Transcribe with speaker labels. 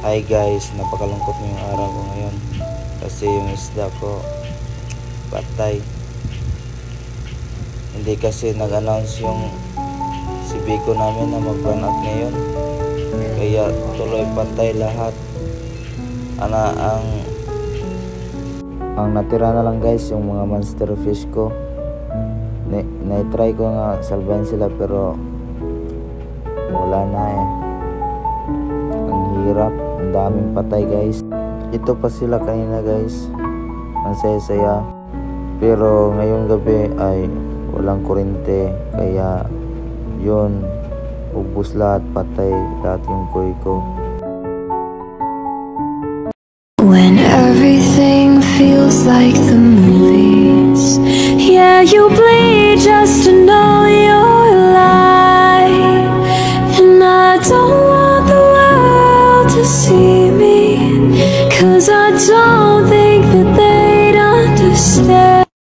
Speaker 1: Hi guys, napakalungkot mo yung araw ko ngayon kasi yung isda ko patay. Hindi kasi nag-announce yung si Biko namin na mag-run out ngayon, kaya tuloy patay lahat. Ang natira na lang guys yung mga monster fish ko. Na-try ko nga salbahin sila pero wala na eh. Ang hirap, ang daming patay guys. Ito pa sila kanina guys, ang saya-saya. Pero ngayong gabi ay walang kuryente, kaya yun, ubos lahat, patay lahat yung koi ko.
Speaker 2: When everything feels like the movies, yeah, you bleed just to know you're alive. And I don't want the world to see me, 'cause I don't think that